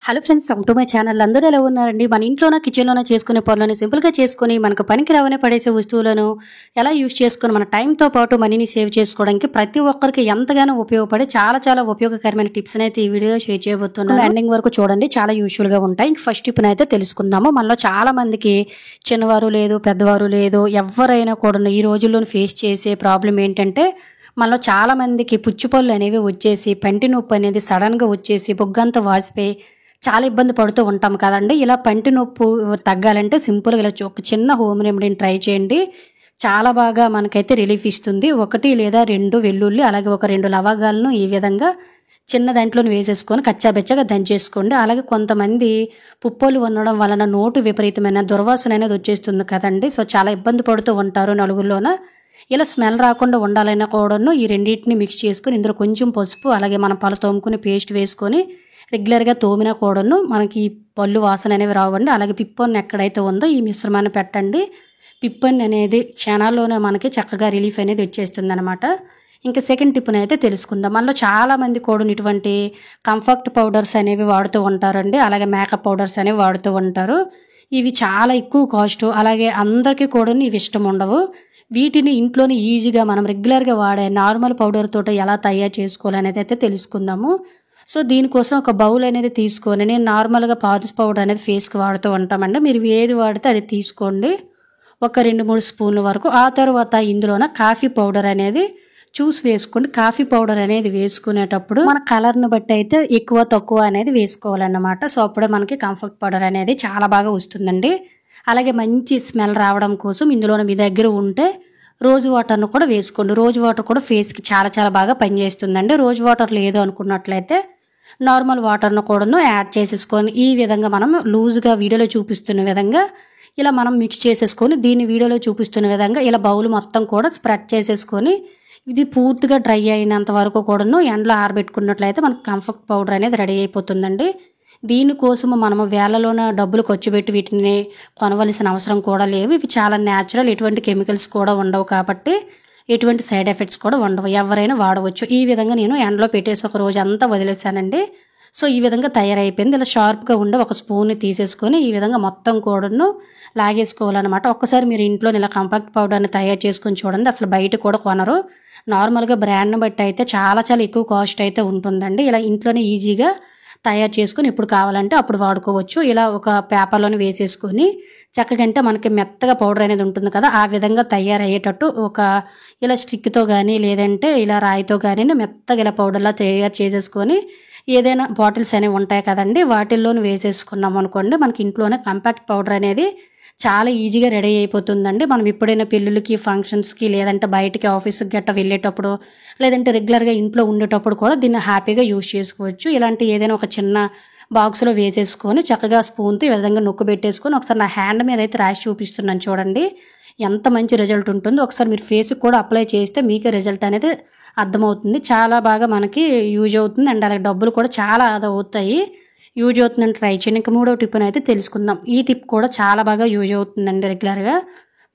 Hello friends, welcome to my channel. అందరూ ఎలా ఉన్నారండి? మన ఇంట్లోన కిచెన్లోనే చేసుకునే పనులను సింపుల్గా చేసుకుని మనకు పనికి రావనే పడేసే వస్తువులను ఎలా యూజ్ చేసుకుని మన టైంతో పాటు మనీని సేవ్ చేసుకోవడానికి ప్రతి ఒక్కరికి ఎంతగానో ఉపయోగపడే చాలా ఉపయోగకరమైన టిప్స్ అయితే ఈ వీడియోలో షేర్ చేయబోతున్నాను. ఎండింగ్ వరకు చూడండి, చాలా యూస్ఫుల్గా ఉంటాయి. ఫస్ట్ టిప్ అయితే తెలుసుకుందాము. మనలో చాలా మందికి చిన్నవారు లేదు, పెద్దవారు లేదు, ఎవరైనా కూడా ఈ రోజుల్లో ఫేస్ చేసే ప్రాబ్లం ఏంటంటే మనలో చాలా మందికి పుచ్చిపళ్ళు అనేవి వచ్చేసి పంటి నొప్పి అనేది సడన్గా వచ్చేసి బొగ్గంతా వాసిపోయి చాలా ఇబ్బంది పడుతూ ఉంటాం కదండి. ఇలా పంటి నొప్పి తగ్గాలంటే సింపుల్గా ఇలా ఒక చిన్న హోమ్ రెమెడీని ట్రై చేయండి. చాలా బాగా మనకైతే రిలీఫ్ ఇస్తుంది. 1 లేదా 2 వెల్లుల్లి, అలాగే ఒక 2 లవంగాలను ఈ విధంగా చిన్న దాంట్లో వేసేసుకొని కచ్చాబెచ్చగా దంచేసుకోండి. అలాగే కొంతమంది పుప్పొలు ఉండడం వలన నోటు విపరీతమైన దుర్వాసన అనేది వచ్చేస్తుంది కదండి. సో చాలా ఇబ్బంది పడుతూ ఉంటారు నలుగురిలోన. ఇలా స్మెల్ రాకుండా ఉండాలన్నా కూడాను ఈ రెండింటిని మిక్స్ చేసుకొని ఇందులో కొంచెం పసుపు, అలాగే మనం పళ్ళు తోముకుని పేస్ట్ వేసుకొని రెగ్యులర్గా తోమినా కూడాను మనకి పళ్ళు వాసన అనేవి రావండి. అలాగే పిప్పొన్ను ఎక్కడైతే ఉందో ఈ మిశ్రమాన్ని పెట్టండి. పిప్పొన్ను అనేది క్షణాల్లోనే మనకి చక్కగా రిలీఫ్ అనేది వచ్చేస్తుంది అనమాట. ఇంకా సెకండ్ టిప్ని అయితే తెలుసుకుందాం. మనలో చాలామంది కూడా ఇటువంటి కంఫర్ట్ పౌడర్స్ అనేవి వాడుతూ ఉంటారండి. అలాగే మేకప్ పౌడర్స్ అనేవి వాడుతూ ఉంటారు. ఇవి చాలా ఎక్కువ కాస్ట్, అలాగే అందరికీ కూడా ఇవి ఇష్టం ఉండవు. వీటిని ఇంట్లోనే ఈజీగా మనం రెగ్యులర్గా వాడే నార్మల్ పౌడర్ తోట ఎలా తయారు చేసుకోవాలనేది అయితే తెలుసుకుందాము. సో దీనికోసం ఒక బౌల్ అనేది తీసుకొని, నేను నార్మల్గా పాన్స్ పౌడర్ అనేది ఫేస్కి వాడుతూ ఉంటామండి. మీరు ఏది వాడితే అది తీసుకోండి, ఒక 2-3 స్పూన్ల వరకు. ఆ తర్వాత ఇందులోన కాఫీ పౌడర్ అనేది చూసి వేసుకోండి. కాఫీ పౌడర్ అనేది వేసుకునేటప్పుడు మన కలర్ను బట్టి అయితే ఎక్కువ తక్కువ అనేది వేసుకోవాలన్నమాట. సో అప్పుడే మనకి కంఫర్ట్ పౌడర్ అనేది చాలా బాగా వస్తుందండి. అలాగే మంచి స్మెల్ రావడం కోసం ఇందులోన మీ దగ్గర ఉంటే రోజ్ వాటర్ను కూడా వేసుకోండి. రోజ్ వాటర్ కూడా ఫేస్కి చాలా బాగా పనిచేస్తుందండి. రోజ్ వాటర్ లేదు అనుకున్నట్లయితే నార్మల్ వాటర్ను కూడాను యాడ్ చేసేసుకొని ఈ విధంగా మనం లూజ్గా వీడియోలో చూపిస్తున్న విధంగా ఇలా మనం మిక్స్ చేసేసుకొని దీన్ని వీడియోలో చూపిస్తున్న విధంగా ఇలా బౌల్ మొత్తం కూడా స్ప్రెడ్ చేసేసుకొని ఇది పూర్తిగా డ్రై అయినంత వరకు కూడాను ఎండలో ఆరబెట్టుకున్నట్లయితే మనకు కంఫర్ట్ పౌడర్ అనేది రెడీ అయిపోతుందండి. దీనికోసం మనము వేలలోన డబ్బులు ఖర్చు పెట్టి వీటిని కొనవలసిన అవసరం కూడా లేవు. ఇవి చాలా న్యాచురల్, ఎటువంటి కెమికల్స్ కూడా ఉండవు కాబట్టి ఎటువంటి సైడ్ ఎఫెక్ట్స్ కూడా ఉండవు, ఎవరైనా వాడవచ్చు. ఈ విధంగా నేను ఎండలో పెట్టేసి ఒక రోజు అంతా వదిలేసానండి. సో ఈ విధంగా తయారైపోయింది. ఇలా షార్ప్గా ఉండే ఒక స్పూన్ని తీసేసుకొని ఈ విధంగా మొత్తం కూడాను లాగేసుకోవాలన్నమాట. ఒక్కసారి మీరు ఇంట్లో ఇలా కంపాక్ట్ పౌడర్ని తయారు చేసుకొని చూడండి, అసలు బయట కూడా కొనరు. నార్మల్గా బ్రాండ్ని బట్టి అయితే చాలా ఎక్కువ కాస్ట్ అయితే ఉంటుందండి. ఇలా ఇంట్లోనే ఈజీగా తయారు చేసుకొని ఎప్పుడు కావాలంటే అప్పుడు వాడుకోవచ్చు. ఇలా ఒక పేపర్లోనే వేసేసుకొని చక్కగా మనకి మెత్తగా పౌడర్ అనేది ఉంటుంది కదా, ఆ విధంగా తయారయ్యేటట్టు ఒక ఇలా స్టిక్తో కానీ లేదంటే ఇలా రాయితో కానీ మెత్తగా ఇలా పౌడర్లా తయారు చేసేసుకొని ఏదైనా బాటిల్స్ అనేవి ఉంటాయి కదండి, వాటిల్లోనూ వేసేసుకున్నాం అనుకోండి మనకి ఇంట్లోనే కంపాక్ట్ పౌడర్ అనేది చాలా ఈజీగా రెడీ అయిపోతుందండి. మనం ఎప్పుడైనా పెళ్ళిళ్ళకి, ఫంక్షన్స్కి, లేదంటే బయటికి ఆఫీస్కి గట్ట వెళ్ళేటప్పుడు, లేదంటే రెగ్యులర్గా ఇంట్లో ఉండేటప్పుడు కూడా దీన్ని హ్యాపీగా యూజ్ చేసుకోవచ్చు. ఇలాంటి ఏదైనా ఒక చిన్న బాక్స్లో వేసేసుకొని చక్కగా స్పూన్తో ఈ విధంగా నొక్కు పెట్టేసుకొని ఒకసారి నా హ్యాండ్ మీద అయితే రాసి చూపిస్తున్నాను చూడండి, ఎంత మంచి రిజల్ట్ ఉంటుందో. ఒకసారి మీరు ఫేస్కి కూడా అప్లై చేస్తే మీకే రిజల్ట్ అనేది అర్థమవుతుంది. చాలా బాగా మనకి యూజ్ అవుతుంది అండ్ అలాగే డబ్బులు కూడా చాలా ఆదా అవుతాయి. యూజ్ అవుతుందని ట్రై చేయండి. ఇంకా 3వ టిప్ని అయితే తెలుసుకుందాం. ఈ టిప్ కూడా చాలా బాగా యూజ్ అవుతుందండి. రెగ్యులర్గా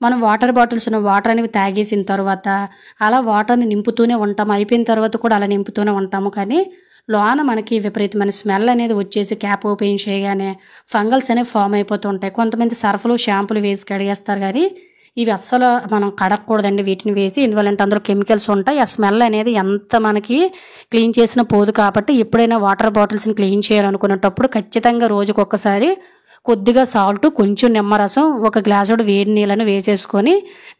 మనం వాటర్ బాటిల్స్ వాటర్ అనేవి తాగేసిన తర్వాత అలా వాటర్ని నింపుతూనే ఉంటాము, అయిపోయిన తర్వాత కూడా అలా నింపుతూనే ఉంటాము. కానీ లోన మనకి విపరీతమైన స్మెల్ అనేది వచ్చేసి క్యాప్ ఓపెన్ చేయగానే ఫంగల్స్ అనేవి ఫామ్ అయిపోతూ ఉంటాయి. కొంతమంది సర్ఫ్లు, షాంపులు వేసి కడిగేస్తారు, కానీ ఇవి అస్సలు మనం కడగకూడదండి వీటిని వేసి. ఎందువల్లంటే అందులో కెమికల్స్ ఉంటాయి. ఆ స్మెల్ అనేది ఎంత మనకి క్లీన్ చేసినా పోదు. కాబట్టి ఎప్పుడైనా వాటర్ బాటిల్స్ని క్లీన్ చేయాలనుకునేటప్పుడు ఖచ్చితంగా రోజుకొకసారి కొద్దిగా సాల్ట్, కొంచెం నిమ్మరసం, ఒక గ్లాసుడు వేడి నీళ్ళను వేసేసుకొని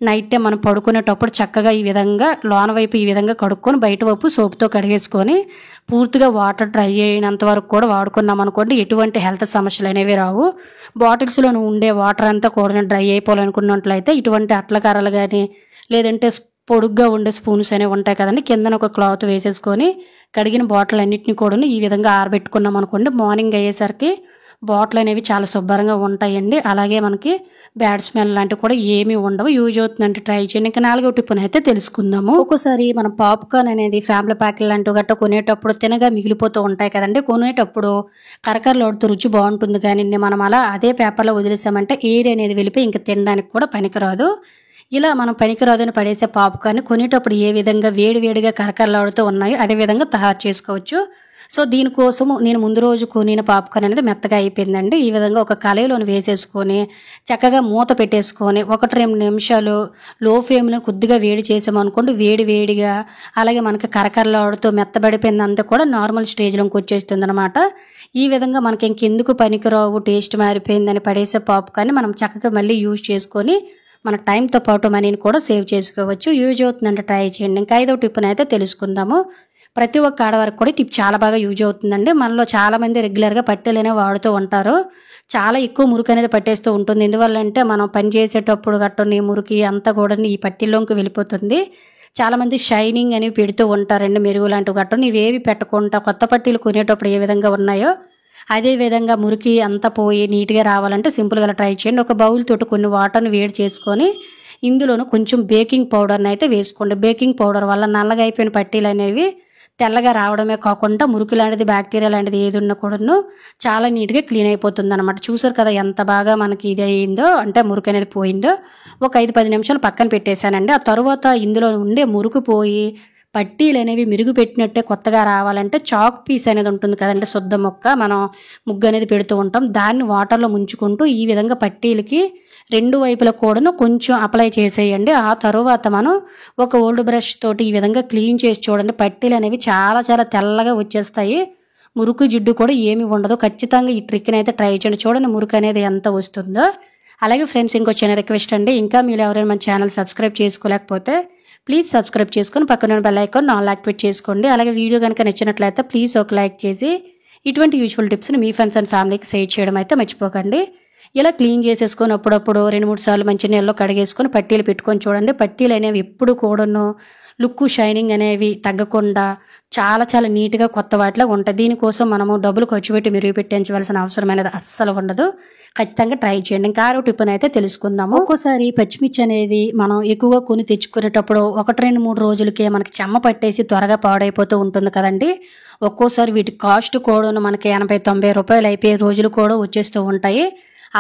నైట్ టైం మనం పడుకునేటప్పుడు చక్కగా ఈ విధంగా లోన వైపు ఈ విధంగా కడుక్కొని బయట వైపు సోప్తో కడిగేసుకొని పూర్తిగా వాటర్ డ్రై అయినంత వరకు కూడా వాడుకున్నాం అనుకోండి ఎటువంటి హెల్త్ సమస్యలు అనేవి రావు. బాటిల్స్లో ఉండే వాటర్ అంతా కూడా డ్రై అయిపోవాలనుకున్నట్లయితే ఇటువంటి అట్లకారాలు కానీ లేదంటే పొడుగ్గా ఉండే స్పూన్స్ అనేవి ఉంటాయి కదండి, కిందన ఒక క్లాత్ వేసేసుకొని కడిగిన బాటిల్ అన్నింటినీ కూడా ఈ విధంగా ఆరబెట్టుకున్నాం అనుకోండి మార్నింగ్ అయ్యేసరికి బాటిల్ అనేవి చాలా శుభ్రంగా ఉంటాయండి. అలాగే మనకి బ్యాడ్ స్మెల్ లాంటివి కూడా ఏమీ ఉండవు. యూజ్ అవుతుందంటే ట్రై చేయండి. ఇంకా 4వ టిప్ని అయితే తెలుసుకుందాము. ఒక్కోసారి మనం పాప్కార్న్ అనేది ఫ్యామిలీ ప్యాక్ లాంటివి గట్రా కొనేటప్పుడు తినగా మిగిలిపోతూ ఉంటాయి కదండి. కొనేటప్పుడు కరకరలాడుతూ రుచి బాగుంటుంది, కానీ మనం అలా అదే పేపర్లో వదిలేసామంటే ఎయిర్ అనేది వెళ్ళిపోయి ఇంకా తినడానికి కూడా పనికిరాదు. ఇలా మనం పనికిరాదని పడేసే పాప్కార్న్ కొనేటప్పుడు ఏ విధంగా వేడివేడిగా కరకరలాడుతూ ఉన్నాయో అదే విధంగా తయారు చేసుకోవచ్చు. సో దీనికోసము నేను ముందు రోజు కొనిన పాప్కార్న్ అనేది మెత్తగా అయిపోయిందండి. ఈ విధంగా ఒక కళాయిలోని వేసేసుకొని చక్కగా మూత పెట్టేసుకొని 1-2 నిమిషాలు లో ఫ్లేమ్లో కొద్దిగా వేడి చేసామనుకోండి, వేడి వేడిగా అలాగే మనకి కరకరలాడుతూ మెత్తబడిపోయిందంతా కూడా నార్మల్ స్టేజ్లోకి వచ్చేస్తుంది అనమాట. ఈ విధంగా మనకి ఇంకెందుకు పనికిరావు, టేస్ట్ మారిపోయిందని పడేసే పాప్కార్న్ మనం చక్కగా మళ్ళీ యూజ్ చేసుకొని మన టైంతో పాటు మనీని కూడా సేవ్ చేసుకోవచ్చు. యూజ్ అవుతుందంటే ట్రై చేయండి. ఇంకా 5వ టిప్ని అయితే తెలుసుకుందాము. ప్రతి ఒక్క ఆడవారికి కూడా టిప్ చాలా బాగా యూజ్ అవుతుందండి. మనలో చాలామంది రెగ్యులర్గా పట్టెలనే వాడుతూ ఉంటారు. చాలా ఎక్కువ మురికి అనేది పట్టేస్తూ ఉంటుంది. ఎందువల్లంటే మనం పని చేసేటప్పుడు గట్టని మురికి అంతా కూడా ఈ పట్టీల్లోకి వెళ్ళిపోతుంది. చాలామంది షైనింగ్ అనేవి పెడుతూ ఉంటారండి, మెరుగు లాంటివి గట్టని. ఇవేవి పెట్టకుండా కొత్త పట్టీలు కొనేటప్పుడు ఏ విధంగా ఉన్నాయో అదే విధంగా మురికి అంతా పోయి నీట్గా రావాలంటే సింపుల్గా ట్రై చేయండి. ఒక బౌల్ తోటి కొన్ని వాటర్ని వేడి చేసుకొని ఇందులోను కొంచెం బేకింగ్ పౌడర్ని అయితే వేసుకోండి. బేకింగ్ పౌడర్ వల్ల నల్లగా అయిపోయిన పట్టీలు అనేవి తెల్లగా రావడమే కాకుండా మురికి లాంటిది, బ్యాక్టీరియా లాంటిది ఏది ఉన్నా కూడాను చాలా నీట్గా క్లీన్ అయిపోతుంది అనమాట. చూసారు కదా ఎంత బాగా మనకి ఇది అయ్యిందో, అంటే మురికి అనేది పోయిందో. ఒక 5-10 నిమిషాలు పక్కన పెట్టేశానండి. ఆ తర్వాత ఇందులో ఉండే మురికి పోయి పట్టీలు అనేవి మెరుగు పెట్టినట్టే కొత్తగా రావాలంటే చాక్ పీస్ అనేది ఉంటుంది కదండి, శుద్ధ మొక్క, మనం ముగ్గు అనేది పెడుతూ ఉంటాం. దాన్ని వాటర్లో ముంచుకుంటూ ఈ విధంగా పట్టీలకి 2 వైపులా కూడాను కొంచెం అప్లై చేసేయండి. ఆ తరువాత మనం ఒక ఓల్డ్ బ్రష్ తోటి ఈ విధంగా క్లీన్ చేసి చూడండి. పట్టీలు అనేవి చాలా చాలా తెల్లగా వచ్చేస్తాయి. మురుకు జిడ్డు కూడా ఏమి ఉండదు. ఖచ్చితంగా ఈ ట్రిక్ని అయితే ట్రై చేయండి. చూడండి మురుకు అనేది ఎంత వస్తుందో. అలాగే ఫ్రెండ్స్, ఇంకో చిన్న రిక్వెస్ట్ అండి, ఇంకా మీరు ఎవరైనా మన ఛానల్ సబ్స్క్రైబ్ చేసుకోలేకపోతే ప్లీజ్ సబ్స్క్రైబ్ చేసుకొని పక్కన బెల్ ఐకాన్ ఆల్ యాక్టివేట్ చేసుకోండి. అలాగే వీడియో కనుక నచ్చినట్లయితే ప్లీజ్ ఒక లైక్ చేసి ఇటువంటి యూజ్ఫుల్ టిప్స్ని మీ ఫ్రెండ్స్ అండ్ ఫ్యామిలీకి షేర్ చేయడం అయితే మర్చిపోకండి. ఇలా క్లీన్ చేసేసుకొని అప్పుడప్పుడు 2-3 సార్లు మంచి నీళ్ళలో కడిగేసుకొని పట్టీలు పెట్టుకొని చూడండి. పట్టీలు అనేవి ఎప్పుడు కూడాను లుక్, షైనింగ్ అనేవి తగ్గకుండా చాలా చాలా నీట్గా కొత్త వాటిలో ఉంటాయి. దీనికోసం మనము డబ్బులు ఖర్చు పెట్టి మెరుగు పెట్టించవలసిన అవసరం అనేది అస్సలు ఉండదు. ఖచ్చితంగా ట్రై చేయండి. ఇంకా 6వ టిప్ని అయితే తెలుసుకుందాము. ఒక్కోసారి పచ్చిమిర్చి అనేది మనం ఎక్కువగా కొని తెచ్చుకునేటప్పుడు 1-2-3 రోజులకే మనకి చెమ్మ పట్టేసి త్వరగా పాడైపోతూ ఉంటుంది కదండి. ఒక్కోసారి వీటి కాస్ట్ కూడా మనకి 80-90 రూపాయలు అయిపోయే రోజులు కూడా వచ్చేస్తూ ఉంటాయి.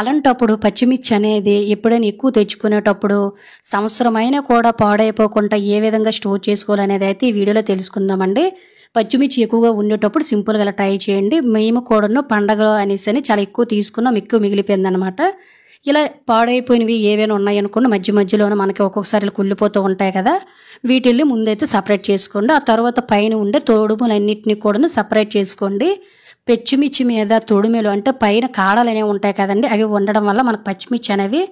అలాంటప్పుడు పచ్చిమిర్చి అనేది ఎప్పుడైనా ఎక్కువ తెచ్చుకునేటప్పుడు సంవత్సరమైనా కూడా పాడైపోకుండా ఏ విధంగా స్టోర్ చేసుకోవాలనేది అయితే ఈ వీడియోలో తెలుసుకుందామండి. పచ్చిమిర్చి ఎక్కువగా ఉండేటప్పుడు సింపుల్గా ఇలా ట్రై చేయండి. మేము కూడాను పండగ అనేసి చాలా ఎక్కువ తీసుకున్నాం, ఎక్కువ మిగిలిపోయిందనమాట. ఇలా పాడైపోయినవి ఏవైనా ఉన్నాయనుకున్న మధ్య మధ్యలోనే మనకి ఒక్కొక్కసారి కుళ్ళిపోతూ ఉంటాయి కదా, వీటిల్ని ముందైతే సపరేట్ చేసుకోండి. ఆ తర్వాత పైన ఉండే తోడుములన్నింటినీ కూడా సపరేట్ చేసుకోండి. పచ్చిమిర్చి మీద తొడుములు అంటే పైన కాడలు అనేవి ఉంటాయి కదండి, అవి ఉండడం వల్ల మనకు పచ్చిమిర్చి అనేవి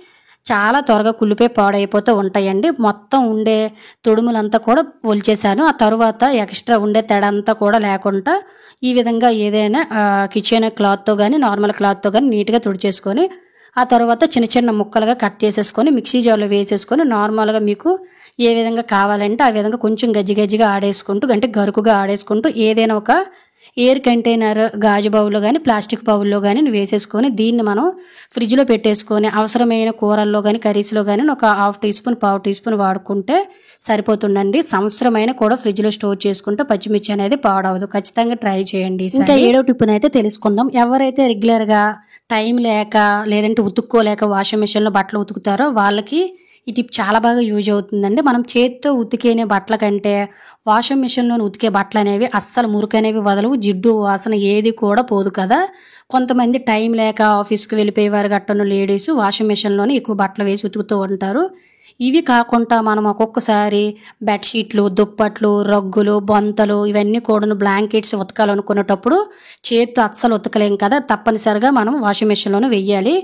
చాలా త్వరగా కుళ్ళిపోయి పాడైపోతూ ఉంటాయండి. మొత్తం ఉండే తొడుములంతా కూడా ఒలిచేసాను. ఆ తర్వాత ఎక్స్ట్రా ఉండే తేడా అంతా కూడా లేకుండా ఈ విధంగా ఏదైనా కిచెన్ క్లాత్తో కానీ నార్మల్ క్లాత్తో కానీ నీట్గా తుడిచేసుకొని ఆ తర్వాత చిన్న చిన్న ముక్కలుగా కట్ చేసేసుకొని మిక్సీ జార్లో వేసేసుకొని నార్మల్గా మీకు ఏ విధంగా కావాలంటే ఆ విధంగా కొంచెం గజ్జిగా ఆడేసుకుంటూ, అంటే గరుకుగా ఆడేసుకుంటూ ఏదైనా ఒక ఎయిర్ కంటైనర్, గాజు బౌల్లో కానీ ప్లాస్టిక్ బౌల్లో కానీ వేసేసుకొని దీన్ని మనం ఫ్రిడ్జ్లో పెట్టేసుకొని అవసరమైన కూరల్లో కానీ కర్రీస్లో కానీ ఒక 1/2 టీ స్పూన్, 1/4 టీ స్పూన్ వాడుకుంటే సరిపోతుందండి. సంవత్సరమైన కూడా ఫ్రిడ్జ్లో స్టోర్ చేసుకుంటే పచ్చిమిర్చి అనేది పాడవదు. ఖచ్చితంగా ట్రై చేయండి. ఇంకా 7వ టిప్ని అయితే తెలుసుకుందాం. ఎవరైతే రెగ్యులర్గా టైం లేక లేదంటే ఉతుక్కోలేక వాషింగ్ మిషన్లో బట్టలు ఉతుకుతారో వాళ్ళకి ఈ టిప్ చాలా బాగా యూజ్ అవుతుందండి. మనం చేతితో ఉతికేనే బట్టల కంటే వాషింగ్ మిషన్లోని ఉతికే బట్టలు అనేవి అస్సలు మురికి అనేవి వదలవు, జిడ్డు వాసన ఏది కూడా పోదు కదా. కొంతమంది టైం లేక ఆఫీస్కి వెళ్ళిపోయేవారు గట్టను లేడీస్ వాషింగ్ మిషన్లోనే ఎక్కువ బట్టలు వేసి ఉతుకుతూ ఉంటారు. ఇవి కాకుండా మనం ఒక్కొక్కసారి బెడ్షీట్లు, దుప్పట్లు, రగ్గులు, బొంతలు ఇవన్నీ కూడా బ్లాంకెట్స్ ఉతకాలనుకునేటప్పుడు చేతితో అస్సలు ఉతకలేం కదా, తప్పనిసరిగా మనం వాషింగ్ మిషన్లోనే వెయ్యాలి.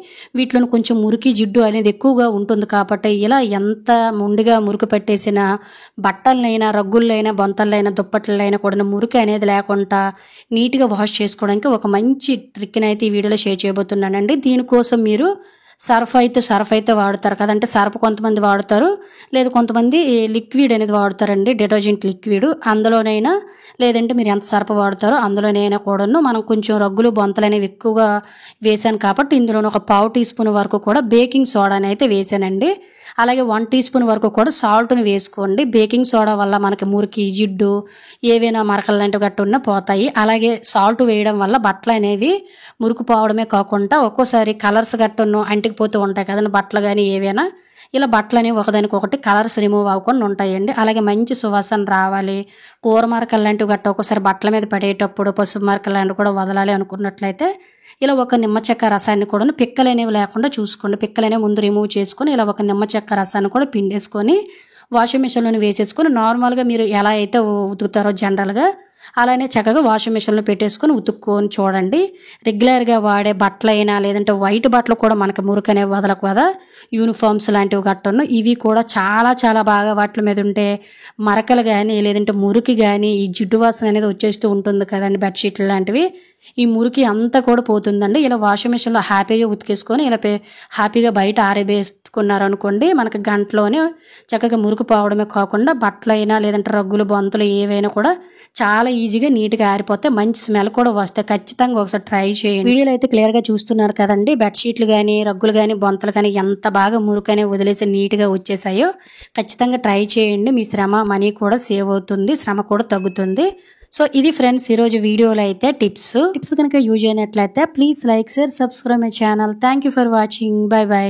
వీటిలో కొంచెం మురికి, జిడ్డు అనేది ఎక్కువగా ఉంటుంది కాబట్టి ఇలా ఎంత ముందుగా మురికి పట్టేసిన బట్టలైనా, రగ్గులైనా, బొంతలైనా, దుప్పట్లైనా కూడా మురికి అనేది లేకుండా నీట్గా వాష్ చేసుకోవడానికి ఒక మంచి ట్రిక్ని అయితే ఈ వీడియోలో షేర్ చేయబోతున్నానండి. దీనికోసం మీరు సర్ఫ్ అయితే వాడతారు కదా, అంటే సర్ఫ్ కొంతమంది వాడతారు, లేదు కొంతమంది లిక్విడ్ అనేది వాడతారండి, డిటర్జెంట్ లిక్విడ్. అందులోనైనా లేదంటే మీరు ఎంత సర్ఫ్ వాడతారో అందులోనైనా కూడాను మనం కొంచెం రగ్గులు, బొంతలు అనేవి ఎక్కువగా వేసాను కాబట్టి ఇందులోనే ఒక 1/4 టీ స్పూన్ వరకు కూడా బేకింగ్ సోడాని అయితే వేసానండి. అలాగే 1 టీ స్పూన్ వరకు కూడా సాల్ట్ని వేసుకోండి. బేకింగ్ సోడా వల్ల మనకి మురికి, జిడ్డు ఏవైనా మరకలు లాంటివి గట్టు ఉన్నా పోతాయి. అలాగే సాల్ట్ వేయడం వల్ల బట్టలు అనేవి మురికి పోవడమే కాకుండా ఒక్కోసారి కలర్స్ గట్టును అంటికిపోతూ ఉంటాయి కదండి బట్టలు కానీ ఏవైనా. ఇలా బట్టలనేవి ఒకదానికొకటి కలర్స్ రిమూవ్ అవ్వకుండా ఉంటాయండి. అలాగే మంచి సువాసన రావాలి, కూర మరకలు లాంటివి గట్ట ఒక్కోసారి బట్టల మీద పడేటప్పుడు పసుపు మరకలు లాంటివి కూడా వదలాలి అనుకున్నట్లయితే ఇలా ఒక నిమ్మ చెక్క రసాన్ని కూడా పిక్కలనేవి లేకుండా చూసుకోండి. పిక్కలనేవి ముందు రిమూవ్ చేసుకొని ఇలా ఒక నిమ్మ చెక్క రసాన్ని కూడా పిండేసుకొని వాషింగ్ మిషన్లోనే వేసేసుకొని నార్మల్గా మీరు ఎలా అయితే ఉతుకుతారో జనరల్గా అలానే చక్కగా వాషింగ్ మిషన్లో పెట్టేసుకొని ఉతుక్కొని చూడండి. రెగ్యులర్గా వాడే బట్టలైనా లేదంటే వైట్ బట్టలు కూడా మనకి మురుకనే వదలకు కదా, యూనిఫామ్స్ లాంటివి గట్టను ఇవి కూడా చాలా చాలా బాగా వాటి మీద ఉంటే మరకలు కానీ లేదంటే మురికి కానీ ఈ జిడ్డు వాసన అనేది వచ్చేస్తూ ఉంటుంది కదండి బెడ్షీట్లు లాంటివి. ఈ మురికి అంతా కూడా పోతుందండి. ఇలా వాషింగ్ మిషన్లో హ్యాపీగా ఉతికేసుకొని ఇలా హ్యాపీగా బయట ఆరబేసుకున్నారనుకోండి మనకి గంటలోనే చక్కగా మురికి పోవడమే కాకుండా బట్టలైనా లేదంటే రగ్గులు బొంతలు ఏవైనా కూడా చాలా ఈజీగా నీట్గా ఆరిపోతే మంచి స్మెల్ కూడా వస్తాయి. ఖచ్చితంగా ఒకసారి ట్రై చేయండి. వీడియోలో అయితే క్లియర్గా చూస్తున్నారు కదండి, బెడ్షీట్లు కానీ రగ్గులు కానీ బొంతలు కానీ ఎంత బాగా మురుకనే వదిలేసి నీట్గా వచ్చేసాయో. ఖచ్చితంగా ట్రై చేయండి. మీ శ్రమ మనీ కూడా సేవ్ అవుతుంది, శ్రమ కూడా తగ్గుతుంది. సో ఇది ఫ్రెండ్స్ ఈరోజు వీడియోలో అయితే టిప్స్ కనుక యూజ్ అయినట్లయితే please like share subscribe my channel. Thank you for watching. By by.